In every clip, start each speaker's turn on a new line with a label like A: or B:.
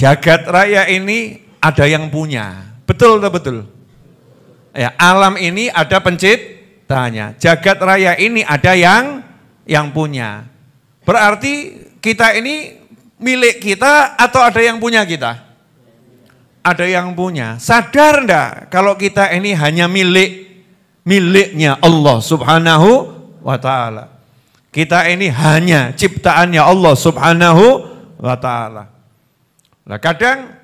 A: Jagat raya ini ada yang punya. Betul atau betul? Ya, alam ini ada penciptanya. Jagat raya ini ada yang punya. Berarti kita ini milik kita atau ada yang punya kita? Ada yang punya. Sadar enggak kalau kita ini hanya miliknya Allah Subhanahu wa ta'ala. Kita ini hanya ciptaannya Allah Subhanahu wa ta'ala. Nah kadang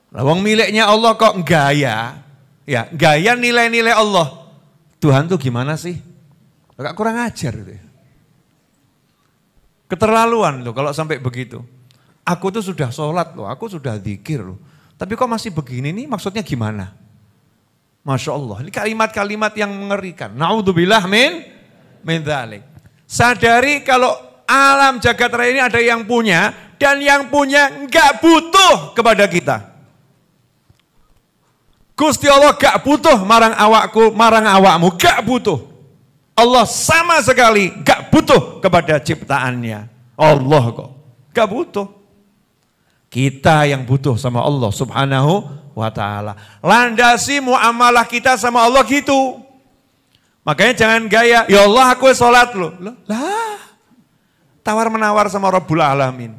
A: wong miliknya Allah kok gaya nilai-nilai Allah. Tuhan tuh gimana sih? Agak kurang ajar gitu. Keterlaluan loh kalau sampai begitu. Aku tuh sudah sholat loh, aku sudah zikir loh. Tapi kok masih begini nih, maksudnya gimana? Masya Allah, ini kalimat-kalimat yang mengerikan. Na'udzubillah min dzalik. Sadari kalau alam jagat raya ini ada yang punya, dan yang punya enggak butuh kepada kita. Gusti Allah enggak butuh marang awakku, marang awakmu, enggak butuh. Allah sama sekali enggak butuh kepada ciptaannya. Allah kok enggak butuh. Kita yang butuh sama Allah Subhanahu wa ta'ala. Landasi muamalah kita sama Allah gitu. Makanya jangan gaya, ya Allah aku sholat loh. Lah, tawar-menawar sama Rabbul Alamin.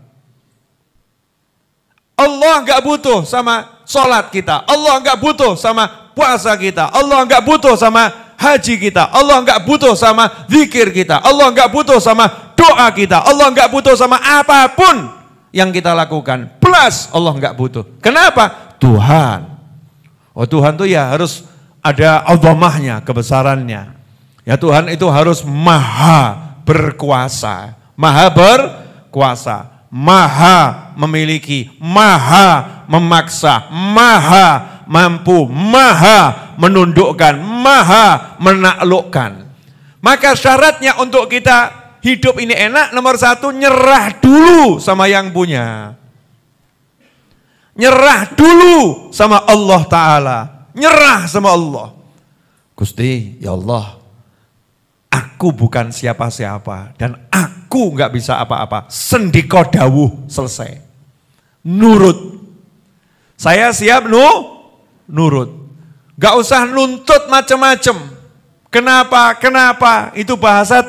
A: Allah enggak butuh sama sholat kita. Allah enggak butuh sama puasa kita. Allah enggak butuh sama haji kita. Allah enggak butuh sama zikir kita. Allah enggak butuh sama doa kita. Allah enggak butuh sama apapun yang kita lakukan. Plus Allah enggak butuh. Kenapa? Tuhan. Oh Tuhan tuh ya harus ada azamahnya, kebesarannya. Ya Tuhan itu harus maha berkuasa. Maha berkuasa. Maha memiliki, maha memaksa, maha mampu, maha menundukkan, maha menaklukkan. Maka syaratnya untuk kita hidup ini enak, nomor satu nyerah dulu sama yang punya. Nyerah dulu sama Allah Ta'ala. Nyerah sama Allah. Gusti, ya Allah, aku bukan siapa-siapa dan aku nggak bisa apa-apa. Sendiko dawuh, selesai. Nurut. Saya siap nurut. Nggak usah nuntut macam-macam. Kenapa? Itu bahasa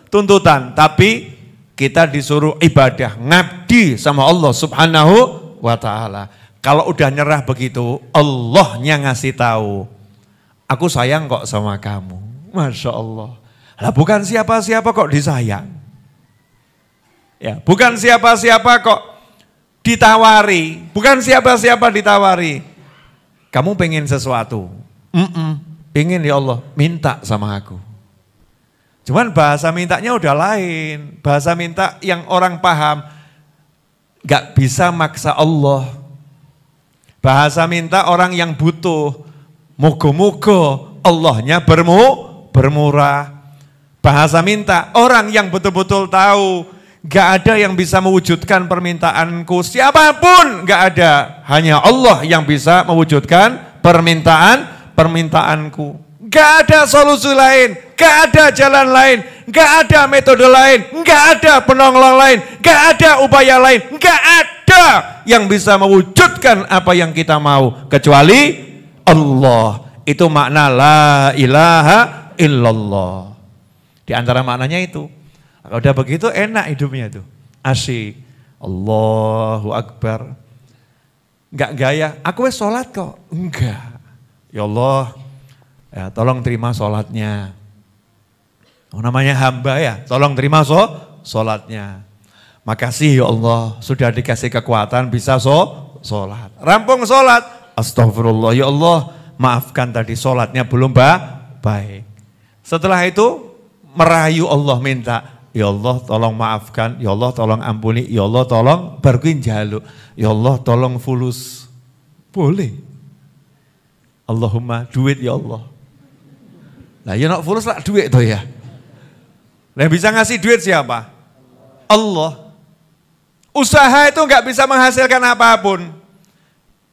A: tuntutan. Tapi kita disuruh ibadah, ngabdi sama Allah Subhanahu wa ta'ala. Kalau udah nyerah begitu, Allahnya ngasih tahu, aku sayang kok sama kamu. Masya Allah. Lah bukan siapa-siapa kok disayang. Ya, bukan siapa-siapa kok ditawari. Bukan siapa-siapa ditawari. Kamu pengen sesuatu? Pengen ya Allah, minta sama aku. Cuman bahasa mintanya udah lain. Bahasa minta yang orang paham. Gak bisa maksa Allah. Bahasa minta orang yang butuh. Moga-moga Allahnya bermurah. Bahasa minta orang yang betul-betul tahu. Gak ada yang bisa mewujudkan permintaanku. Siapapun gak ada. Hanya Allah yang bisa mewujudkan permintaanku. Gak ada solusi lain. Gak ada jalan lain. Gak ada metode lain. Gak ada penolong lain. Gak ada upaya lain. Gak ada yang bisa mewujudkan apa yang kita mau. Kecuali Allah. Itu makna la ilaha illallah. Di antara maknanya itu. Kalau udah begitu enak hidupnya tuh. Asyik. Allahu Akbar. Enggak gaya. Aku sholat kok. Enggak. Ya Allah. Ya, tolong terima sholatnya. Oh, namanya hamba ya. Tolong terima sholatnya. Makasih ya Allah. Sudah dikasih kekuatan bisa sholat. Rampung sholat. Astagfirullah. Ya Allah. Maafkan tadi sholatnya belum baik. Setelah itu merayu Allah minta. Ya Allah tolong maafkan, ya Allah tolong ampuni, ya Allah tolong barguin jaluk, ya Allah tolong fulus. Boleh. Allahumma duit ya Allah. Nah ya nak fulus lah duit tuh ya. Nah bisa ngasih duit siapa? Allah. Usaha itu enggak bisa menghasilkan apapun.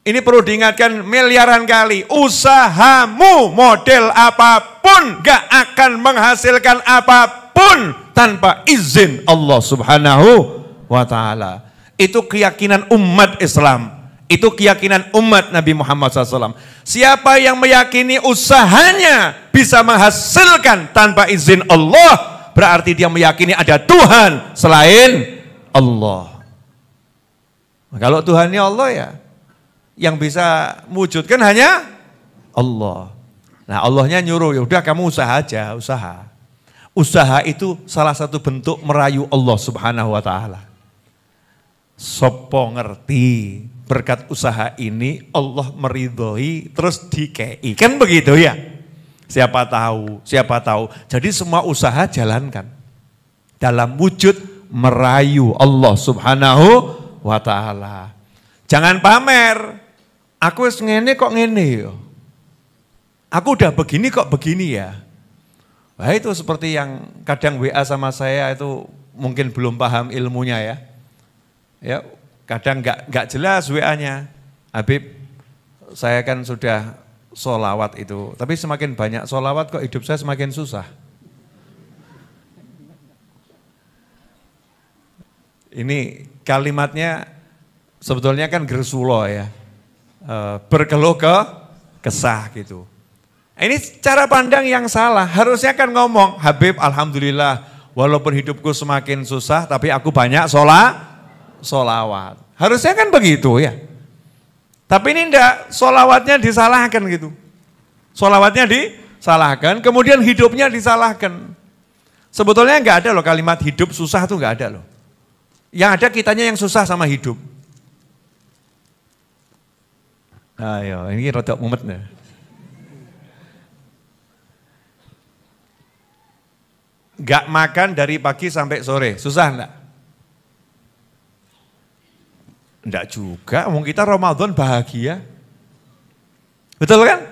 A: Ini perlu diingatkan miliaran kali. Usahamu model apapun enggak akan menghasilkan apapun tanpa izin Allah Subhanahu wa ta'ala. Itu keyakinan umat Islam. Itu keyakinan umat Nabi Muhammad SAW. Siapa yang meyakini usahanya bisa menghasilkan tanpa izin Allah, berarti dia meyakini ada Tuhan selain Allah. Kalau Tuhannya Allah ya, yang bisa mewujudkan hanya Allah. Nah Allahnya nyuruh, ya udah kamu usaha aja, usaha. Usaha itu salah satu bentuk merayu Allah Subhanahu wa taala. Sopo ngerti berkat usaha ini Allah meridhoi terus dikei. Kan begitu ya? Siapa tahu, siapa tahu. Jadi semua usaha jalankan dalam wujud merayu Allah Subhanahu wa taala. Jangan pamer. Aku wis ngene kok ngene yo. Aku udah begini kok begini ya. Nah itu seperti yang kadang WA sama saya itu mungkin belum paham ilmunya ya. Ya, kadang nggak jelas WA-nya. Habib, saya kan sudah sholawat itu, tapi semakin banyak sholawat kok hidup saya semakin susah. Ini kalimatnya sebetulnya kan gersulo ya, berkeluh kesah gitu. Ini cara pandang yang salah, harusnya kan ngomong, Habib alhamdulillah walaupun hidupku semakin susah tapi aku banyak sholawat. Harusnya kan begitu ya. Tapi ini enggak, sholawatnya disalahkan gitu. Sholawatnya disalahkan, kemudian hidupnya disalahkan. Sebetulnya enggak ada loh kalimat hidup susah tuh enggak ada loh. Yang ada kitanya yang susah sama hidup. Ayo, ini rodok mumet nih. Enggak makan dari pagi sampai sore, susah enggak? Enggak juga, wong kita Ramadan bahagia. Betul kan?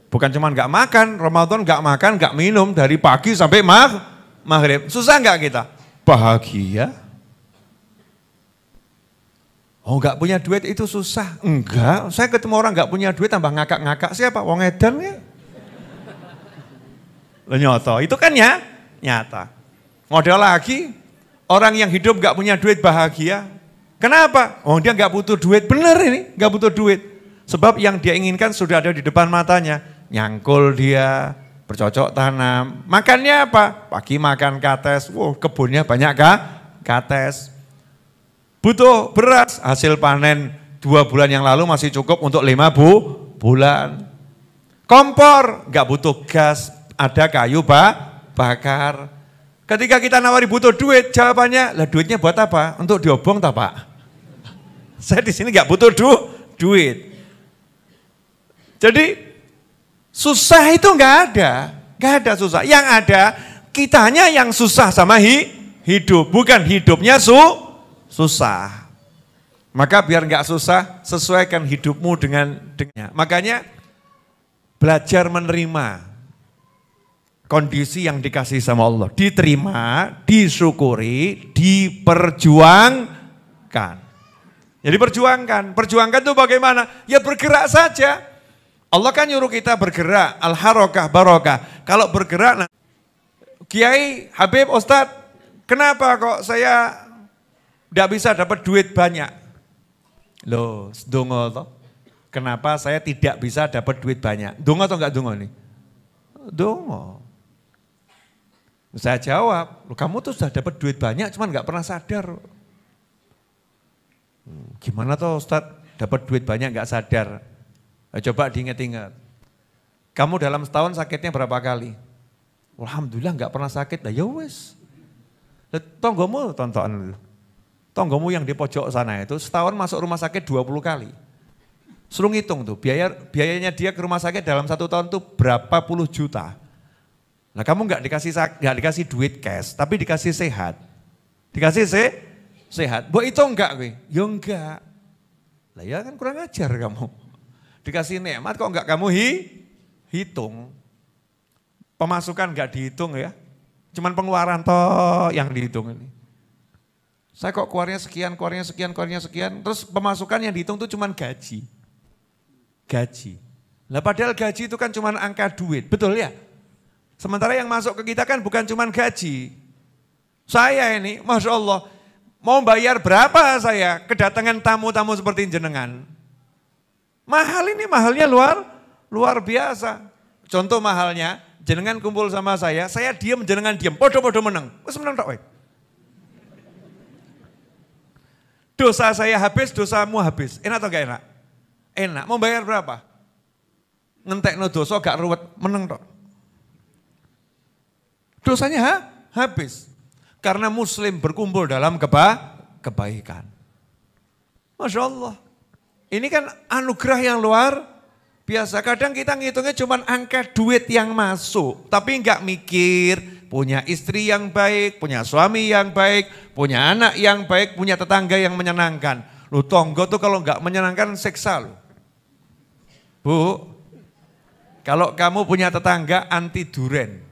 A: Bukan cuma enggak makan, Ramadan enggak makan, enggak minum dari pagi sampai maghrib. Susah enggak kita? Bahagia. Oh enggak punya duit itu susah. Enggak, saya ketemu orang enggak punya duit tambah ngakak-ngakak. Siapa? Wong edan ya? Nyata, itu kan ya nyata. Model lagi, orang yang hidup enggak punya duit bahagia. Kenapa? Oh dia nggak butuh duit, benar ini nggak butuh duit. Sebab yang dia inginkan sudah ada di depan matanya. Nyangkul dia, bercocok tanam. Makannya apa? Pagi makan kates, wow kebunnya banyak kates. Butuh beras, hasil panen 2 bulan yang lalu masih cukup untuk 5 bulan. Kompor, nggak butuh gas, ada kayu bakar. Ketika kita nawari butuh duit, jawabannya, lah duitnya buat apa? Untuk diobong tak Pak? Saya di sini nggak butuh duit. Jadi susah itu nggak ada susah. Yang ada kitanya yang susah sama hidup, bukan hidupnya susah. Maka biar nggak susah, sesuaikan hidupmu dengannya. Makanya belajar menerima kondisi yang dikasih sama Allah. Diterima, disyukuri, diperjuangkan. Jadi perjuangkan itu bagaimana? Ya bergerak saja. Allah kan nyuruh kita bergerak, al-harokah barokah. Kalau bergerak, Kiai, Habib, Ustadz, kenapa kok saya tidak bisa dapat duit banyak? Loh, dongo toh. Kenapa saya tidak bisa dapat duit banyak? Dongo atau enggak dongo nih? Dongo. Saya jawab, kamu tuh sudah dapat duit banyak, cuman enggak pernah sadar. Gimana tuh Ustadz dapat duit banyak nggak sadar? Coba diingat-ingat. Kamu dalam setahun sakitnya berapa kali? Alhamdulillah nggak pernah sakit. Lah ya wes. Tonggomu tonton. Tonggomu yang di pojok sana itu setahun masuk rumah sakit 20 kali. Suruh ngitung tuh biayanya dia ke rumah sakit dalam 1 tahun tuh berapa puluh juta. Nah kamu nggak dikasih duit cash, tapi dikasih sehat. Dikasih sehat. Buat itu enggak gue? Ya enggak. Lah ya kan kurang ajar kamu. Dikasih nikmat kok enggak kamu hitung. Pemasukan enggak dihitung ya. Cuman pengeluaran toh yang dihitung ini. Saya kok keluarnya sekian. Terus pemasukan yang dihitung tuh cuman gaji. Lah padahal gaji itu kan cuman angka duit. Betul ya? Sementara yang masuk ke kita kan bukan cuman gaji. Saya ini, Masya Allah, Mau bayar berapa saya kedatangan tamu-tamu seperti jenengan? Mahal ini, mahalnya luar biasa. Contoh mahalnya, jenengan kumpul sama saya diam, jenengan diam, podo-podo menang. Wes menang tok wae. Dosa saya habis, dosamu habis. Enak atau gak enak? Enak. Mau bayar berapa? Ngentekno dosa gak ruwet, menang tok. Dosanya habis. Karena muslim berkumpul dalam kebaikan. Masya Allah. Ini kan anugerah yang luar biasa. Kadang kita ngitungnya cuma angka duit yang masuk. Tapi enggak mikir punya istri yang baik, punya suami yang baik, punya anak yang baik, punya tetangga yang menyenangkan. Lu tonggo tuh kalau enggak menyenangkan siksa lu. Bu, kalau kamu punya tetangga anti duren.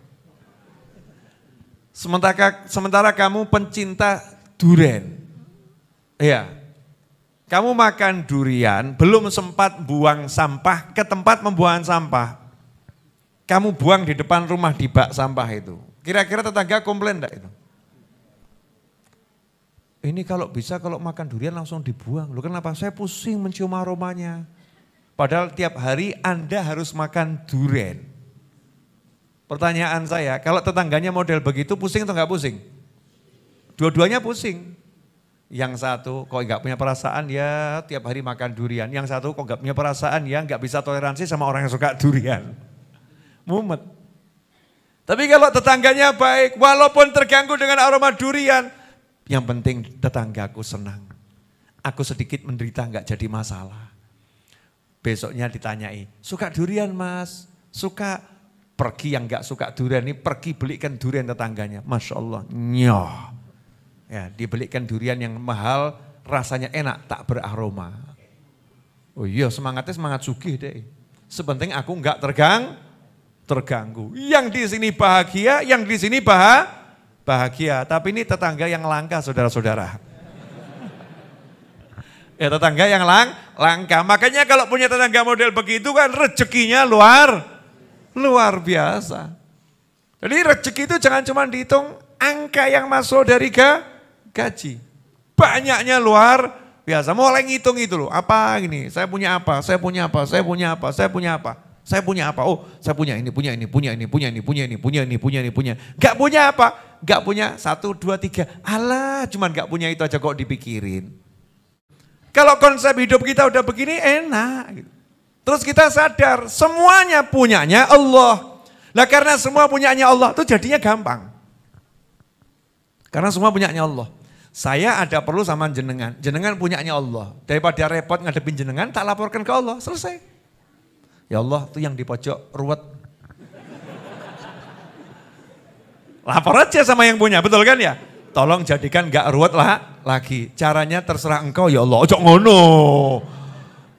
A: Sementara kamu pencinta durian. Iya. Kamu makan durian, belum sempat buang sampah ke tempat membuang sampah. Kamu buang di depan rumah di bak sampah itu. Kira-kira tetangga komplain enggak itu? Ini kalau bisa kalau makan durian langsung dibuang. Loh kenapa? Saya pusing mencium aromanya. Padahal tiap hari Anda harus makan durian. Pertanyaan saya, kalau tetangganya model begitu pusing atau enggak pusing? Dua-duanya pusing. Yang satu kok enggak punya perasaan ya tiap hari makan durian. Yang satu kok enggak punya perasaan ya enggak bisa toleransi sama orang yang suka durian. Mumet. Tapi kalau tetangganya baik, walaupun terganggu dengan aroma durian, yang penting tetanggaku senang. Aku sedikit menderita enggak jadi masalah. Besoknya ditanyai, suka durian mas? Suka. Pergi yang enggak suka durian ini pergi belikan durian tetangganya. Masya Allah, nyoh. Ya, dibelikan durian yang mahal, rasanya enak, tak beraroma. Oh iya, semangatnya semangat sugih deh. Sepenting aku enggak terganggu. Yang di sini bahagia, yang di sini bahagia. Tapi ini tetangga yang langka, saudara-saudara. Ya tetangga yang langka. Makanya kalau punya tetangga model begitu kan rezekinya luar biasa. Jadi rezeki itu jangan cuma dihitung angka yang masuk dari gaji. Banyaknya luar biasa. Mulai ngitung itu loh. Apa ini? Saya punya apa? Saya punya apa? Saya punya apa? Saya punya apa? Saya punya apa? Oh, saya punya ini, punya ini, punya ini, punya ini, punya ini, punya ini, punya ini, punya. Gak punya apa? Gak punya 1, 2, 3. Alah, cuman gak punya itu aja kok dipikirin. Kalau konsep hidup kita udah begini enak gitu. Terus kita sadar semuanya punyanya Allah. Nah karena semua punyanya Allah itu jadinya gampang. Karena semua punyanya Allah. Saya ada perlu sama jenengan. Jenengan punyanya Allah. Daripada repot ngadepin jenengan tak laporkan ke Allah. Selesai. Ya Allah tuh yang di pojok ruwet. Lapor aja sama yang punya. Betul kan ya? Tolong jadikan gak ruwet lagi. Caranya terserah engkau ya Allah. Ojo ngono.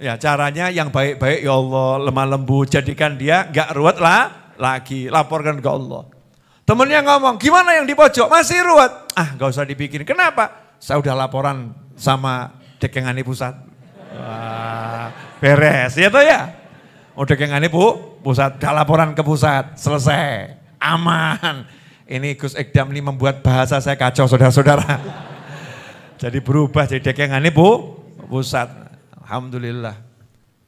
A: Ya caranya yang baik-baik ya Allah, lemah lembut, jadikan dia gak ruwet lagi, laporkan ke Allah. Temennya ngomong, gimana yang di pojok? Masih ruwet? Ah gak usah dipikirin, kenapa? Saya udah laporan sama Dekengani Pusat. Wah, beres ya toh ya? Oh Dekengani Pusat, udah laporan ke pusat, selesai, aman. Ini Gus Ekdam ini membuat bahasa saya kacau saudara-saudara. Jadi berubah jadi Dekengani Pusat. Alhamdulillah.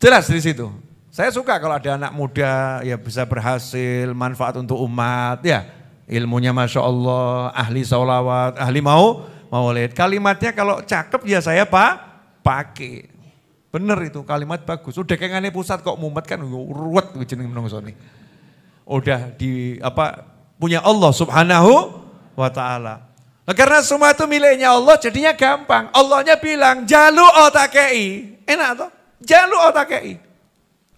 A: Jelas di situ. Saya suka kalau ada anak muda ya bisa berhasil, manfaat untuk umat ya. Ilmunya Masya Allah, ahli sholawat, ahli maulid. Kalimatnya kalau cakep ya saya pakai. Bener itu kalimat bagus. Udah kayak pusat kok mumet kan ruwet jeneng menungso nih. Udah punya Allah Subhanahu wa taala. Nah, karena semua itu miliknya Allah jadinya gampang. Allahnya bilang, jalu otakei. Enak toh? Jalu otakei.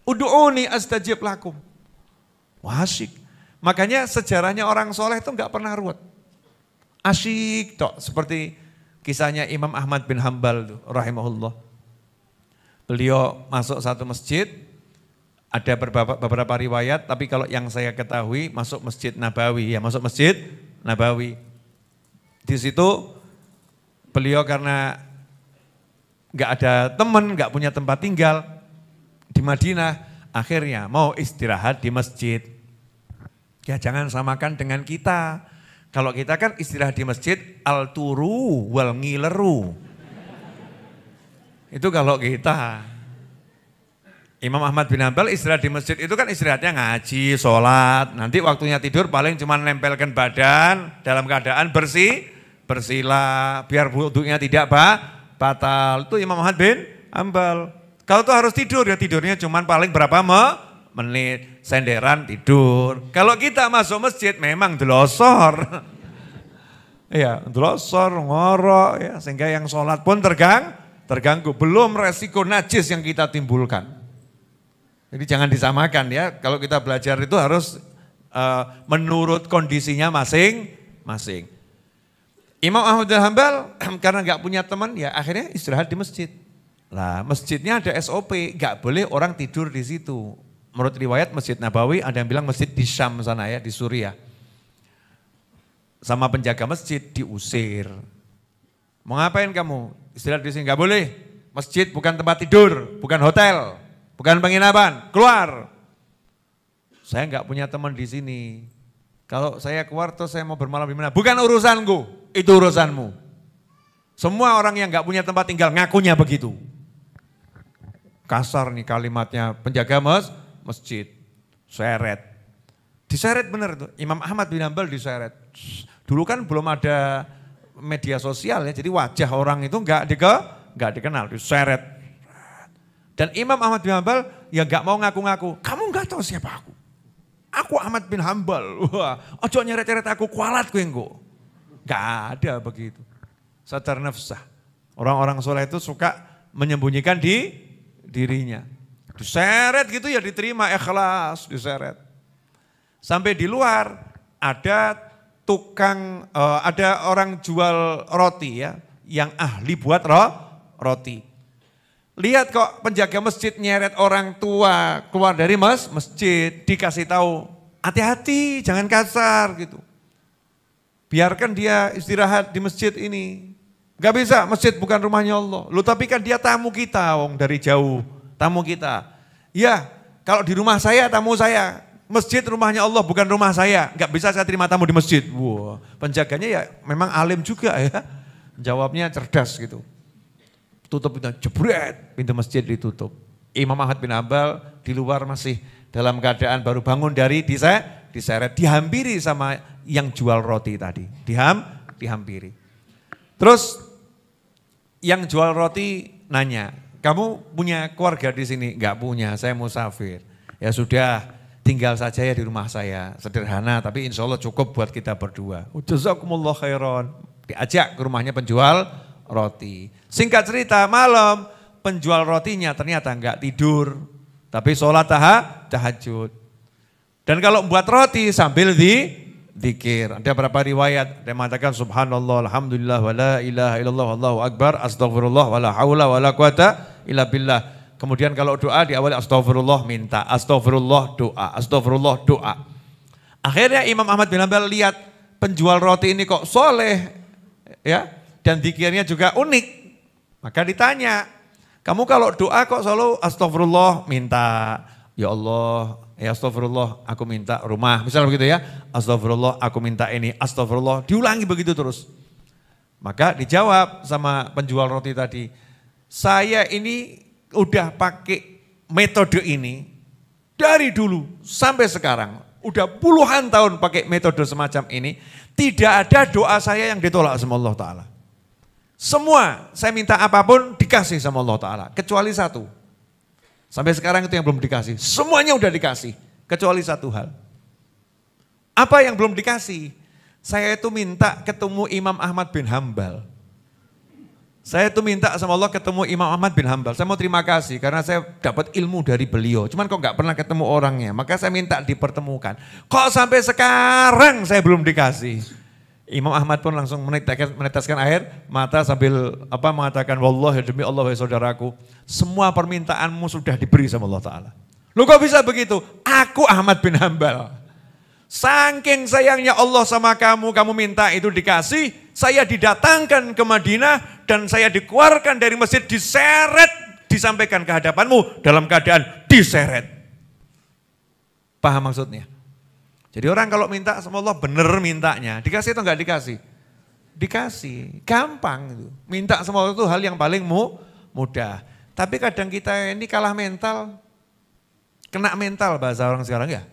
A: Udu'uni astajib lakum. Wah asyik. Makanya sejarahnya orang soleh itu enggak pernah ruwet. Asyik toh. Seperti kisahnya Imam Ahmad bin Hambal tuh, rahimahullah. Beliau masuk satu masjid. Ada beberapa riwayat. Tapi kalau yang saya ketahui masuk Masjid Nabawi. Ya masuk Masjid Nabawi. Di situ beliau karena nggak ada teman, nggak punya tempat tinggal di Madinah, akhirnya mau istirahat di masjid. Ya jangan samakan dengan kita. Kalau kita kan istirahat di masjid al turu wal ngileru. Itu kalau kita. Imam Ahmad bin Hanbal istirahat di masjid itu kan istirahatnya ngaji, sholat. Nanti waktunya tidur paling cuma nempelkan badan dalam keadaan bersila. Biar wudunya tidak batal. Itu Imam Ahmad bin Hanbal. Kalau tuh harus tidur ya tidurnya cuma paling berapa menit. Senderan tidur. Kalau kita masuk masjid memang delosor. Ya, delosor, ngorok ya, sehingga yang sholat pun terganggu. Belum resiko najis yang kita timbulkan. Jadi jangan disamakan ya. Kalau kita belajar itu harus menurut kondisinya masing-masing. Imam Ahmad bin Hanbal karena nggak punya teman ya akhirnya istirahat di masjid. Lah masjidnya ada SOP, nggak boleh orang tidur di situ. Menurut riwayat Masjid Nabawi ada yang bilang masjid di Syam sana ya, di Suriah. Sama penjaga masjid diusir. Mau ngapain kamu? Istirahat di sini nggak boleh. Masjid bukan tempat tidur, bukan hotel, bukan penginapan. Keluar. Saya nggak punya teman di sini. Kalau saya keluar terus saya mau bermalam di mana? Bukan urusanku, itu urusanmu. Semua orang yang nggak punya tempat tinggal ngakunya begitu. Kasar nih kalimatnya penjaga masjid, seret. Diseret bener tuh, Imam Ahmad bin Hanbal diseret. Dulu kan belum ada media sosial ya, jadi wajah orang itu nggak dikenal, diseret. Dan Imam Ahmad bin Hanbal ya nggak mau ngaku-ngaku, kamu nggak tahu siapa aku. Aku Ahmad bin Hanbal, wah, ojo nyeret-nyeret aku kualat gue engko. Nggak ada begitu. Sadar nafsah. Orang-orang soleh itu suka menyembunyikan dirinya. Diseret gitu ya diterima, ikhlas diseret. Sampai di luar ada tukang, ada orang jual roti ya, yang ahli buat roti. Lihat kok penjaga masjid nyeret orang tua keluar dari masjid, dikasih tahu, hati-hati jangan kasar gitu. Biarkan dia istirahat di masjid ini. Gak bisa, masjid bukan rumahnya Allah. Loh tapi kan dia tamu kita, wong dari jauh. Tamu kita. Ya, kalau di rumah saya, tamu saya. Masjid rumahnya Allah, bukan rumah saya. Gak bisa saya terima tamu di masjid. Wah, penjaganya ya memang alim juga ya. Jawabnya cerdas gitu. Tutup pintu, jebret, pintu masjid ditutup. Imam Ahmad bin Hanbal di luar masih dalam keadaan baru bangun dari diseret. Dihampiri sama yang jual roti tadi. Dihampiri. Terus yang jual roti nanya, kamu punya keluarga di sini? Enggak punya, saya musafir. Ya sudah, tinggal saja ya di rumah saya. Sederhana, tapi insya Allah cukup buat kita berdua. Jazakumullah khairan. Diajak ke rumahnya penjual roti. Singkat cerita, malam penjual rotinya ternyata enggak tidur. Tapi sholat tahajud. Dan kalau buat roti sambil zikir. Ada berapa riwayat yang mengatakan subhanallah, alhamdulillah, wa la ilaha illallah, wallahu akbar, astagfirullah, wa la hawla wa la quwata illa billah. Kemudian kalau doa diawali astagfirullah minta, astagfirullah doa. Akhirnya Imam Ahmad bin Hanbal lihat penjual roti ini kok soleh ya, dan zikirnya juga unik. Maka ditanya, kamu kalau doa kok selalu astagfirullah minta, ya Allah, ya astagfirullah aku minta rumah, misalnya begitu ya, astagfirullah aku minta ini, astagfirullah, diulangi begitu terus. Maka dijawab sama penjual roti tadi, saya ini udah pakai metode ini dari dulu sampai sekarang, udah puluhan tahun pakai metode semacam ini, tidak ada doa saya yang ditolak sama Allah Ta'ala. Semua saya minta apapun dikasih sama Allah Ta'ala, kecuali satu. Sampai sekarang itu yang belum dikasih. Semuanya udah dikasih. Kecuali satu hal. Apa yang belum dikasih? Saya itu minta ketemu Imam Ahmad bin Hanbal. Saya itu minta sama Allah ketemu Imam Ahmad bin Hanbal. Saya mau terima kasih karena saya dapat ilmu dari beliau. Cuman kok gak pernah ketemu orangnya. Maka saya minta dipertemukan. Kok sampai sekarang saya belum dikasih? Imam Ahmad pun langsung meneteskan air mata sambil mengatakan, wallahi demi Allah ya saudaraku, semua permintaanmu sudah diberi sama Allah Ta'ala. Lu kok bisa begitu? Aku Ahmad bin Hanbal. Saking sayangnya Allah sama kamu, kamu minta itu dikasih, saya didatangkan ke Madinah dan saya dikeluarkan dari masjid, diseret, disampaikan ke hadapanmu dalam keadaan diseret. Paham maksudnya? Jadi orang kalau minta sama Allah bener mintanya, dikasih atau enggak dikasih? Dikasih, gampang itu. Minta sama Allah itu hal yang paling mudah. Tapi kadang kita ini kalah mental, kena mental bahasa orang sekarang ya.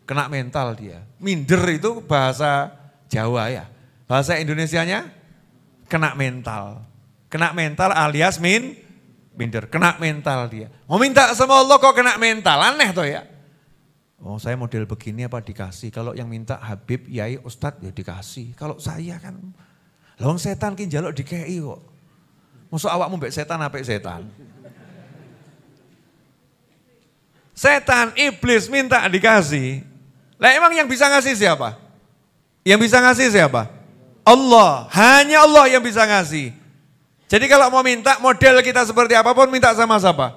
A: Kena mental dia. Minder itu bahasa Jawa ya. Bahasa Indonesianya kena mental. Kena mental alias minder, kena mental dia. Mau minta sama Allah kok kena mental, aneh toh ya. Oh saya model begini apa dikasih, kalau yang minta Habib, Yai, Ustadz ya dikasih. Kalau saya kan, lawang setan ki njaluk dikei kok. Masa awakmu mbek setan apik setan. Setan, iblis minta dikasih. Lah emang yang bisa ngasih siapa? Yang bisa ngasih siapa? Allah, hanya Allah yang bisa ngasih. Jadi kalau mau minta model kita seperti apapun minta sama siapa?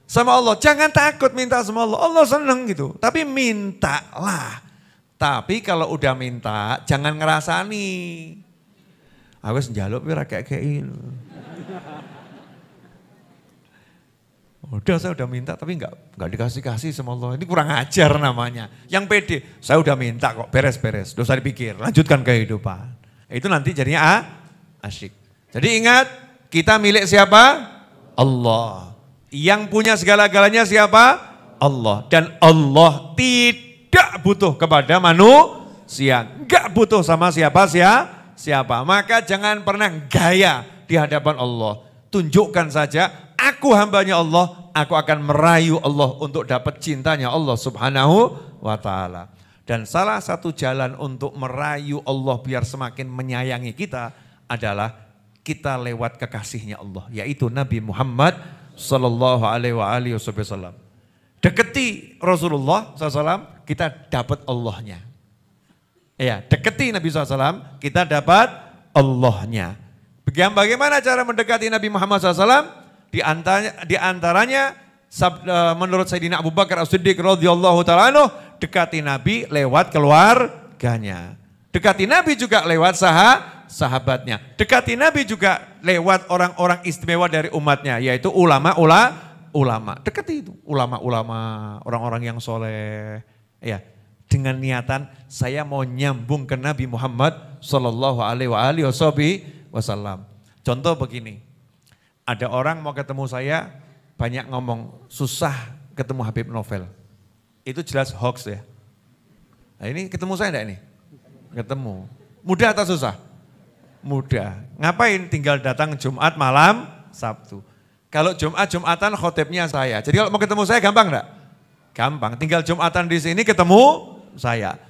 A: Sama Allah. Jangan takut minta sama Allah. Allah seneng gitu. Tapi mintalah. Tapi kalau udah minta jangan ngerasani. Awes njaluk pira kayak udah saya udah minta tapi enggak dikasih-kasih sama Allah. Ini kurang ajar namanya. Yang pede, saya udah minta kok beres-beres. Dosa dipikir, lanjutkan kehidupan. Itu nanti jadinya asyik. Jadi ingat, kita milik siapa? Allah. Yang punya segala-galanya siapa? Allah. Dan Allah tidak butuh kepada manusia. Enggak butuh sama siapa. Maka jangan pernah gaya di hadapan Allah. Tunjukkan saja, aku hambanya Allah, aku akan merayu Allah untuk dapat cintanya Allah subhanahu wa ta'ala. Dan salah satu jalan untuk merayu Allah biar semakin menyayangi kita adalah kita lewat kekasihnya Allah, yaitu Nabi Muhammad sallallahu alaihi wasallam. Deketi Rasulullah SAW, kita dapat Allahnya. Ya, deketi Nabi SAW, kita dapat Allahnya. Bagaimana cara mendekati Nabi Muhammad SAW? Di antaranya menurut Sayyidina Abu Bakar As-Siddiq radhiyallahu ta'ala anhu, dekati Nabi lewat keluarganya. Dekati Nabi juga lewat sahabatnya. Dekati Nabi juga lewat orang-orang istimewa dari umatnya, yaitu ulama. Dekati itu, ulama-ulama, orang-orang yang soleh. Ya, dengan niatan saya mau nyambung ke Nabi Muhammad sallallahu alaihi wasallam. Contoh begini, ada orang mau ketemu saya, banyak ngomong, susah ketemu Habib Novel. Itu jelas hoax ya. Nah ini ketemu saya enggak ini? Ketemu. Mudah atau susah? Mudah. Ngapain? Tinggal datang Jumat malam Sabtu. Kalau Jumatan khotibnya saya. Jadi kalau mau ketemu saya gampang enggak? Gampang. Tinggal Jumatan di sini ketemu saya.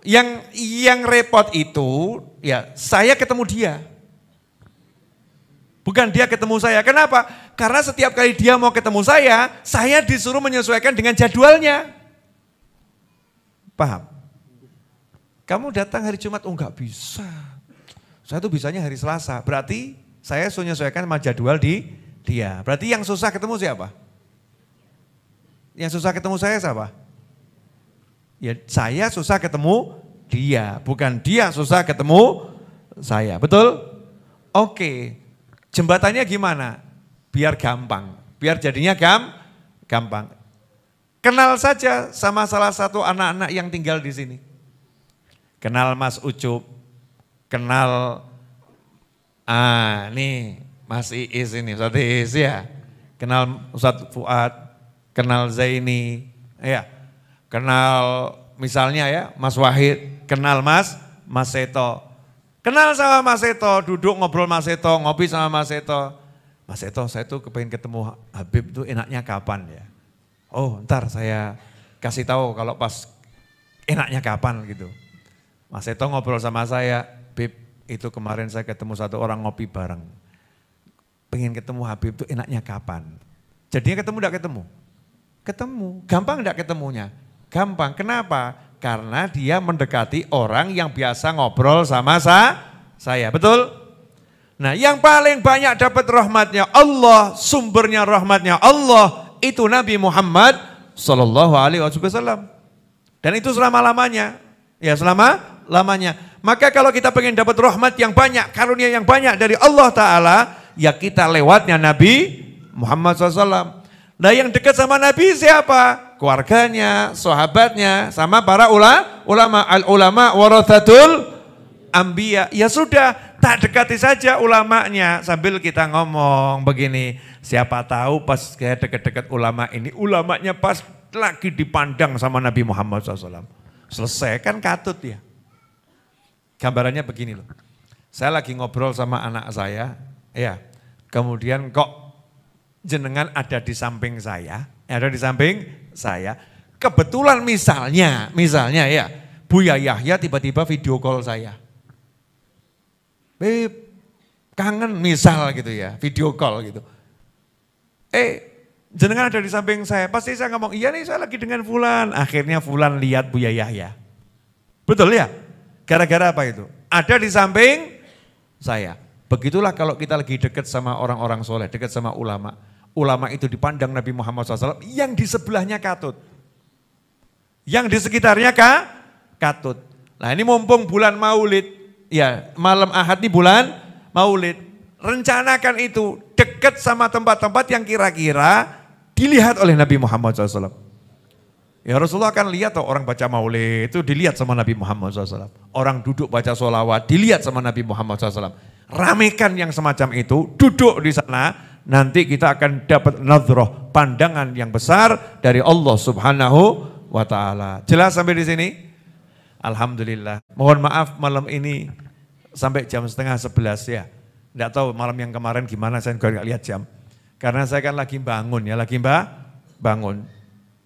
A: Yang repot itu ya saya ketemu dia. Bukan dia ketemu saya. Kenapa? Karena setiap kali dia mau ketemu saya disuruh menyesuaikan dengan jadwalnya. Paham? Kamu datang hari Jumat, oh enggak bisa. Saya tuh bisanya hari Selasa. Berarti saya suruh menyesuaikan sama jadwal dia. Berarti yang susah ketemu siapa? Yang susah ketemu saya siapa? Ya saya susah ketemu dia. Bukan dia susah ketemu saya. Betul? Oke. Jembatannya gimana? Biar gampang, biar jadinya gampang. Kenal saja sama salah satu anak-anak yang tinggal di sini. Kenal Mas Ucup, kenal nih Mas Iis ini, Ustadz Iis ya. Kenal Ustadz Fuad, kenal Zaini, ya. Kenal misalnya ya Mas Wahid, kenal Mas Seto. Kenal sama Mas Seto, duduk ngobrol Mas Seto, ngopi sama Mas Seto. Mas Seto, saya tuh kepengen ketemu Habib tuh enaknya kapan ya? Oh ntar saya kasih tahu kalau pas enaknya kapan gitu. Mas Seto ngobrol sama saya, Bib itu kemarin saya ketemu satu orang ngopi bareng. Pengen ketemu Habib tuh enaknya kapan? Jadinya ketemu enggak ketemu? Ketemu, gampang enggak ketemunya? Gampang, kenapa? Karena dia mendekati orang yang biasa ngobrol sama saya, betul? Nah yang paling banyak dapat rahmatnya Allah, sumbernya rahmatnya Allah, itu Nabi Muhammad sallallahu alaihi wasallam. Dan itu selama-lamanya, ya selama-lamanya. Maka kalau kita pengen dapat rahmat yang banyak, karunia yang banyak dari Allah Ta'ala, ya kita lewatnya Nabi Muhammad SAW. Nah yang dekat sama Nabi siapa? keluarganya, sahabatnya, sama para ulama. Al-ulama warathatul anbiya. Ya sudah, tak dekati saja ulamanya sambil kita ngomong begini. Siapa tahu pas kayak dekat-dekat ulama ini, ulamanya pas lagi dipandang sama Nabi Muhammad SAW. Selesai kan katut ya. Gambarannya begini loh. Saya lagi ngobrol sama anak saya, ya. Kemudian kok jenengan ada di samping saya, ada di samping saya. Kebetulan misalnya ya, Buya Yahya tiba-tiba video call saya. Kangen misal gitu ya, video call gitu. Jenengan ada di samping saya, pasti saya ngomong, iya nih saya lagi dengan Fulan. Akhirnya Fulan lihat Buya Yahya. Betul ya? Gara-gara apa itu? Ada di samping saya. Begitulah kalau kita lagi dekat sama orang-orang soleh, dekat sama ulama. Ulama itu dipandang Nabi Muhammad SAW, yang di sebelahnya katut. Yang di sekitarnya katut. Nah ini mumpung bulan Maulid, ya malam Ahad ini bulan Maulid. Rencanakan itu dekat sama tempat-tempat yang kira-kira dilihat oleh Nabi Muhammad SAW. Ya Rasulullah akan lihat tuh orang baca maulid itu dilihat sama Nabi Muhammad SAW. Orang duduk baca sholawat dilihat sama Nabi Muhammad SAW. Ramekan yang semacam itu, duduk di sana, nanti kita akan dapat nadhrah, pandangan yang besar dari Allah Subhanahu wa Ta'ala. Jelas sampai di sini? Alhamdulillah. Mohon maaf malam ini sampai jam 10:30 ya. Tidak tahu malam yang kemarin gimana, saya juga nggak lihat jam. Karena saya kan lagi bangun ya, bangun.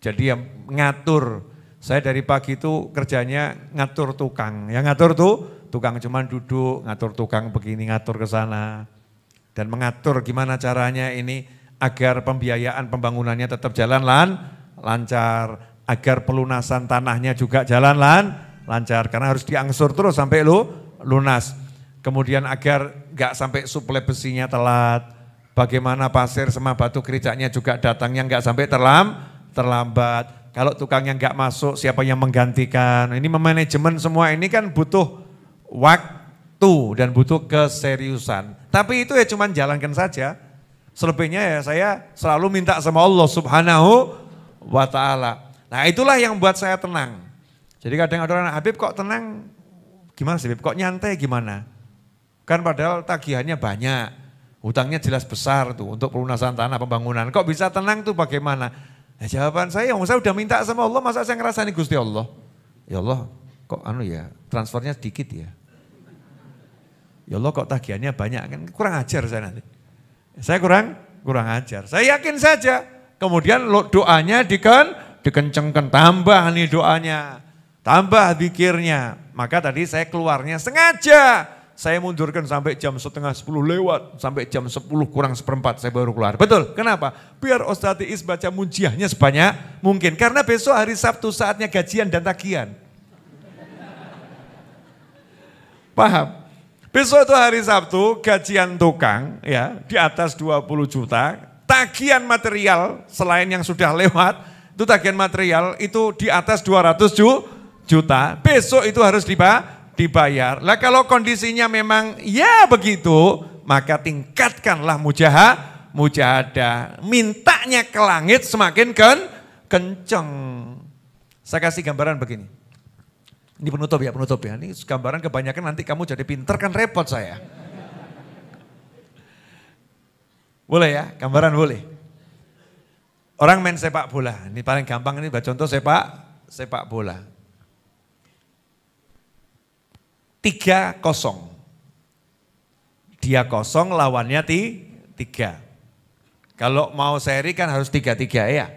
A: Jadi yang ngatur, saya dari pagi itu kerjanya ngatur tukang. Yang ngatur tuh tukang cuman duduk, ngatur tukang begini, ngatur ke sana. Dan mengatur gimana caranya ini agar pembiayaan pembangunannya tetap jalan lancar. Agar pelunasan tanahnya juga jalan lancar. Karena harus diangsur terus sampai lunas. Kemudian agar gak sampai suplai besinya telat. Bagaimana pasir sama batu kericaknya juga datangnya gak sampai terlambat. Kalau tukangnya gak masuk, siapa yang menggantikan? Ini memanajemen semua ini kan butuh waktu dan butuh keseriusan. Tapi itu ya cuman jalankan saja. Selebihnya ya saya selalu minta sama Allah Subhanahu wa Ta'ala. Nah itulah yang buat saya tenang. Jadi kadang ada orang, Habib kok tenang? Gimana sih Habib? Kok nyantai gimana? Kan padahal tagihannya banyak. Hutangnya jelas besar tuh untuk pelunasan tanah pembangunan. Kok bisa tenang tuh bagaimana? Nah, jawaban saya udah minta sama Allah, masa saya ngerasani Gusti Allah? Ya Allah, kok transfernya sedikit ya? Ya Allah kok tagihannya banyak, kan kurang ajar saya nanti. Saya kurang ajar. Saya yakin saja. Kemudian doanya dikencengkan, tambah nih doanya, tambah zikirnya. Maka tadi saya keluarnya sengaja. Saya mundurkan sampai jam 9:30 lewat, sampai jam 10 kurang seperempat saya baru keluar. Betul, kenapa? Biar Ustaz Is baca munjiahnya sebanyak mungkin. Karena besok hari Sabtu saatnya gajian dan tagihan. Paham? Besok itu hari Sabtu, gajian tukang ya di atas 20 juta. Tagihan material selain yang sudah lewat, itu tagihan material itu di atas 200 juta. Besok itu harus dibayar. Lah kalau kondisinya memang ya begitu, maka tingkatkanlah mujahadah. Mintanya ke langit semakin kenceng. Saya kasih gambaran begini. Ini penutup ya. Ini gambaran kebanyakan nanti kamu jadi pinter kan repot saya. Boleh ya, gambaran boleh. Orang main sepak bola, ini paling gampang ini contoh sepak bola. 3-0. Dia kosong, lawannya 3. Kalau mau seri kan harus 3-3 ya.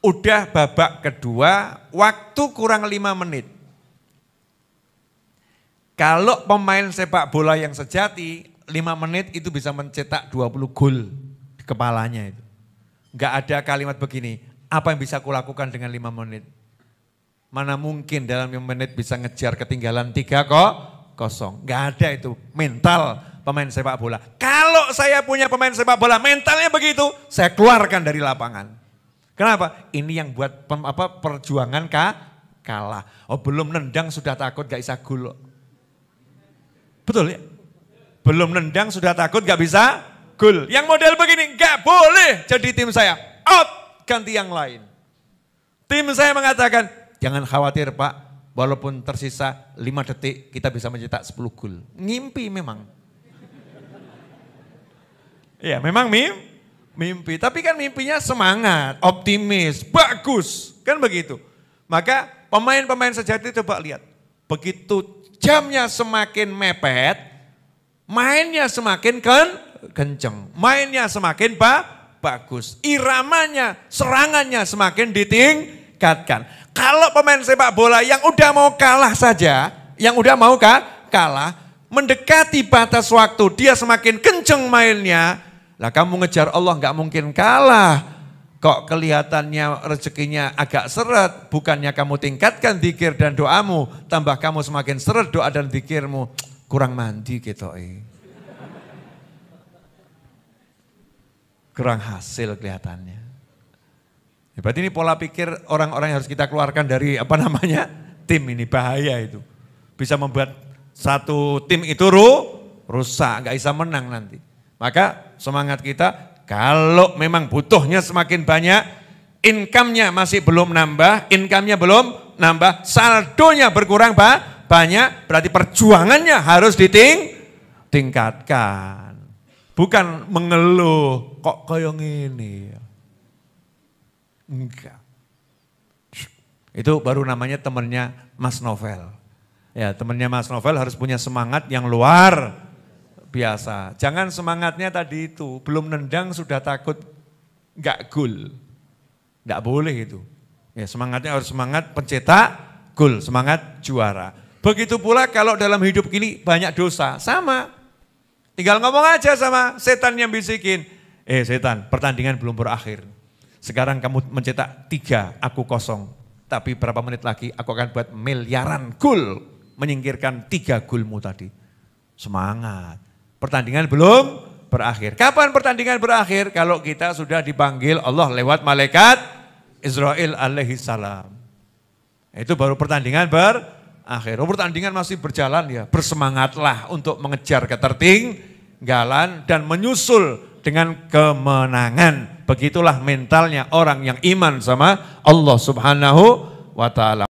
A: Udah babak kedua, waktu kurang 5 menit. Kalau pemain sepak bola yang sejati, 5 menit itu bisa mencetak 20 gol di kepalanya itu. Enggak ada kalimat begini, apa yang bisa kulakukan dengan 5 menit? Mana mungkin dalam 5 menit bisa ngejar ketinggalan 3-0. Enggak ada itu mental pemain sepak bola. Kalau saya punya pemain sepak bola mentalnya begitu, saya keluarkan dari lapangan. Kenapa? Ini yang buat perjuangan kalah. Oh belum nendang sudah takut gak bisa gol. Betul ya? Belum nendang sudah takut gak bisa gol. Yang model begini gak boleh jadi tim saya. Out, ganti yang lain. Tim saya mengatakan, jangan khawatir Pak, walaupun tersisa 5 detik kita bisa mencetak 10 gol. Ngimpi memang. Ya memang mimpi, tapi kan mimpinya semangat, optimis, bagus, kan begitu. Maka pemain-pemain sejati coba lihat, begitu jamnya semakin mepet, mainnya semakin kenceng, mainnya semakin bagus, iramanya, serangannya semakin ditingkatkan. Kalau pemain sepak bola yang udah mau kalah saja, kalah, mendekati batas waktu, dia semakin kenceng mainnya, lah kamu ngejar Allah nggak mungkin kalah. Kok kelihatannya rezekinya agak seret, bukannya kamu tingkatkan zikir dan doamu, tambah kamu semakin seret doa dan zikirmu, kurang mandi gitu. Kurang hasil kelihatannya. Berarti ini pola pikir orang-orang yang harus kita keluarkan dari tim ini, bahaya itu. Bisa membuat satu tim itu rusak, nggak bisa menang nanti. Maka semangat kita, kalau memang butuhnya semakin banyak, income-nya masih belum nambah, saldonya berkurang banyak, berarti perjuangannya harus ditingkatkan. Bukan mengeluh, kok kayak gini. Enggak. Itu baru namanya temannya Mas Novel. Ya, temannya Mas Novel harus punya semangat yang luar biasa. Jangan semangatnya tadi itu, belum nendang sudah takut enggak gol. Enggak boleh itu. Ya, semangatnya harus semangat pencetak gol, semangat juara. Begitu pula kalau dalam hidup ini banyak dosa, sama. Tinggal ngomong aja sama setan yang bisikin. Setan, pertandingan belum berakhir. Sekarang kamu mencetak 3, aku kosong. Tapi berapa menit lagi aku akan buat miliaran gol. Menyingkirkan 3 golmu tadi. Semangat. Pertandingan belum berakhir. Kapan pertandingan berakhir? Kalau kita sudah dipanggil Allah lewat malaikat Israel alaihi salam. Itu baru pertandingan berakhir. Pertandingan masih berjalan ya. Bersemangatlah untuk mengejar ketertinggalan dan menyusul dengan kemenangan. Begitulah mentalnya orang yang iman sama Allah Subhanahu wa ta'ala.